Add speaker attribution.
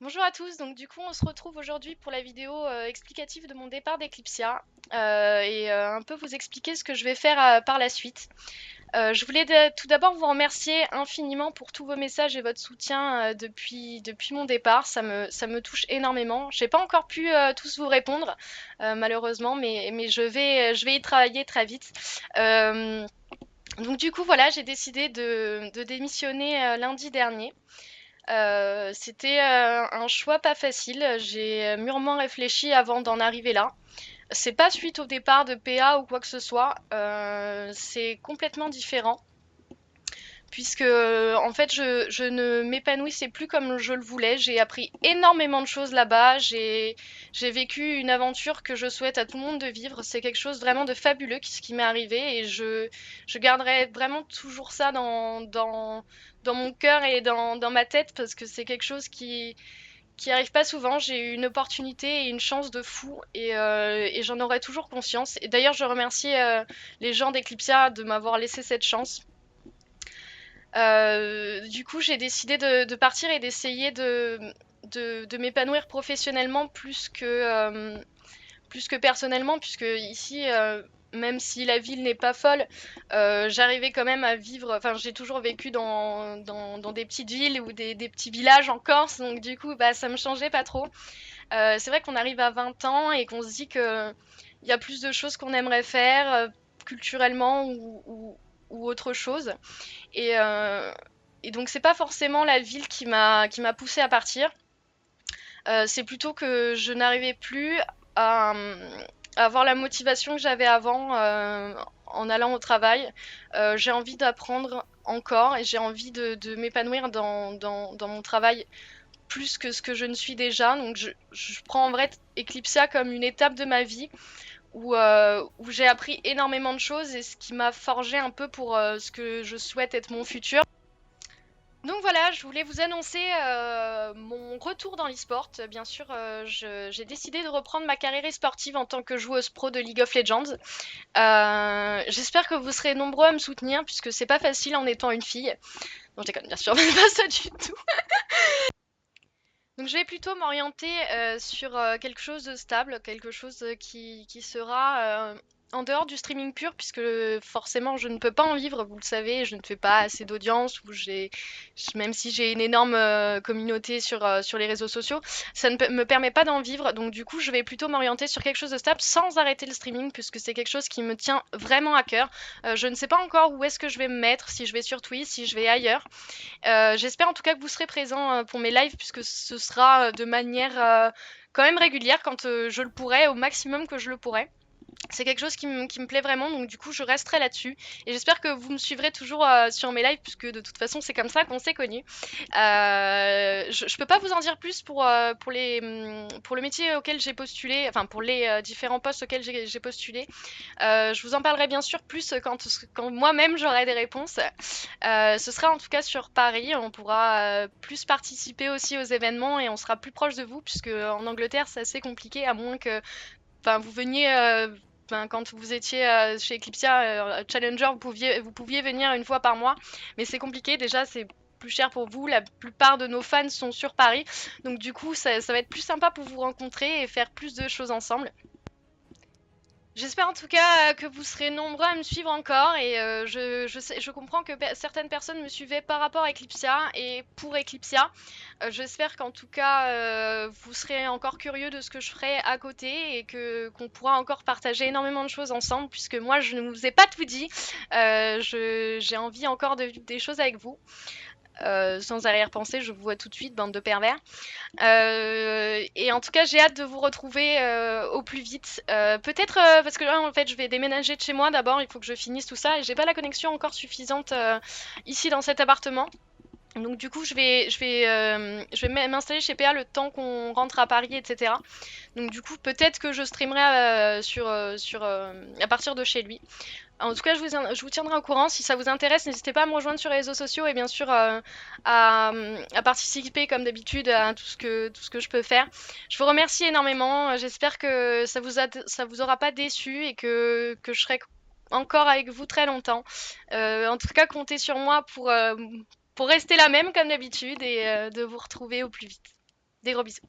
Speaker 1: Bonjour à tous, donc du coup on se retrouve aujourd'hui pour la vidéo explicative de mon départ d'Eclipsia et un peu vous expliquer ce que je vais faire par la suite. Je voulais tout d'abord vous remercier infiniment pour tous vos messages et votre soutien depuis mon départ, ça me touche énormément. J'ai pas encore pu tous vous répondre malheureusement, mais je vais y travailler très vite. Euh, donc du coup voilà, j'ai décidé de démissionner lundi dernier. C'était un choix pas facile. J'ai mûrement réfléchi avant d'en arriver là. C'est pas suite au départ de PA ou quoi que ce soit. C'est complètement différent. Puisque en fait je ne m'épanouissais plus comme je le voulais. J'ai appris énormément de choses là-bas. J'ai vécu une aventure que je souhaite à tout le monde de vivre. C'est quelque chose vraiment de fabuleux ce qui m'est arrivé et je garderai vraiment toujours ça dans mon cœur et dans ma tête parce que c'est quelque chose qui arrive pas souvent. J'ai eu une opportunité et une chance de fou et j'en aurai toujours conscience. Et d'ailleurs, je remercie les gens d'Eclipsia de m'avoir laissé cette chance. Du coup, j'ai décidé de partir et d'essayer de m'épanouir professionnellement plus que personnellement, puisque ici, même si la ville n'est pas folle, j'arrivais quand même à vivre. Enfin, j'ai toujours vécu dans des petites villes ou des petits villages en Corse, donc du coup, bah, ça me changeait pas trop. C'est vrai qu'on arrive à 20 ans et qu'on se dit que il y a plus de choses qu'on aimerait faire culturellement ou autre chose. Et, euh, et donc, c'est pas forcément la ville qui m'a poussée à partir. C'est plutôt que je n'arrivais plus à avoir la motivation que j'avais avant en allant au travail. J'ai envie d'apprendre encore et j'ai envie de m'épanouir dans mon travail plus que ce que je ne suis déjà. Donc je prends en vrai Eclipsia comme une étape de ma vie où j'ai appris énormément de choses et ce qui m'a forgé un peu pour ce que je souhaite être mon futur. Donc voilà, je voulais vous annoncer mon retour dans l'e-sport. Bien sûr, j'ai décidé de reprendre ma carrière sportive en tant que joueuse pro de League of Legends. J'espère que vous serez nombreux à me soutenir puisque c'est pas facile en étant une fille. Non, je déconne, bien sûr, mais pas ça du tout. Donc je vais plutôt m'orienter sur quelque chose de stable, quelque chose qui sera en dehors du streaming pur, puisque forcément je ne peux pas en vivre, vous le savez, je ne fais pas assez d'audience, même si j'ai une énorme communauté sur les réseaux sociaux, ça ne me permet pas d'en vivre, donc du coup je vais plutôt m'orienter sur quelque chose de stable sans arrêter le streaming, puisque c'est quelque chose qui me tient vraiment à cœur. Je ne sais pas encore où est-ce que je vais me mettre, si je vais sur Twitch, si je vais ailleurs. J'espère en tout cas que vous serez présents pour mes lives puisque ce sera de manière quand même régulière quand je le pourrai, au maximum que je le pourrai. C'est quelque chose qui me plaît vraiment, donc du coup je resterai là-dessus. Et j'espère que vous me suivrez toujours sur mes lives, puisque de toute façon c'est comme ça qu'on s'est connus. Je peux pas vous en dire plus pour le métier auquel j'ai postulé, enfin pour les différents postes auxquels j'ai postulé. Je vous en parlerai bien sûr plus quand moi-même j'aurai des réponses. Ce sera en tout cas sur Paris. On pourra plus participer aussi aux événements et on sera plus proche de vous, puisque en Angleterre c'est assez compliqué, à moins que vous veniez. Quand vous étiez chez Eclipsia Challenger, vous pouviez venir une fois par mois, mais c'est compliqué. Déjà, c'est plus cher pour vous. La plupart de nos fans sont sur Paris, donc du coup, ça va être plus sympa pour vous rencontrer et faire plus de choses ensemble. J'espère en tout cas que vous serez nombreux à me suivre encore et je comprends que certaines personnes me suivaient par rapport à Eclipsia et pour Eclipsia. J'espère qu'en tout cas vous serez encore curieux de ce que je ferai à côté et que qu'on pourra encore partager énormément de choses ensemble puisque moi je ne vous ai pas tout dit. J'ai envie encore de vivre des choses avec vous. Sans arrière-pensée, je vous vois tout de suite, bande de pervers. Et en tout cas, j'ai hâte de vous retrouver au plus vite. Peut-être parce que là, en fait, je vais déménager de chez moi d'abord. Il faut que je finisse tout ça et j'ai pas la connexion encore suffisante ici dans cet appartement. Donc du coup, je vais m'installer chez PA le temps qu'on rentre à Paris, etc. Donc du coup, peut-être que je streamerai à partir de chez lui. En tout cas, je vous tiendrai au courant. Si ça vous intéresse, n'hésitez pas à me rejoindre sur les réseaux sociaux et bien sûr à participer comme d'habitude à tout ce que je peux faire. Je vous remercie énormément. J'espère que ça vous aura pas déçu et que je serai encore avec vous très longtemps. En tout cas, comptez sur moi pour rester la même comme d'habitude et de vous retrouver au plus vite. Des gros bisous.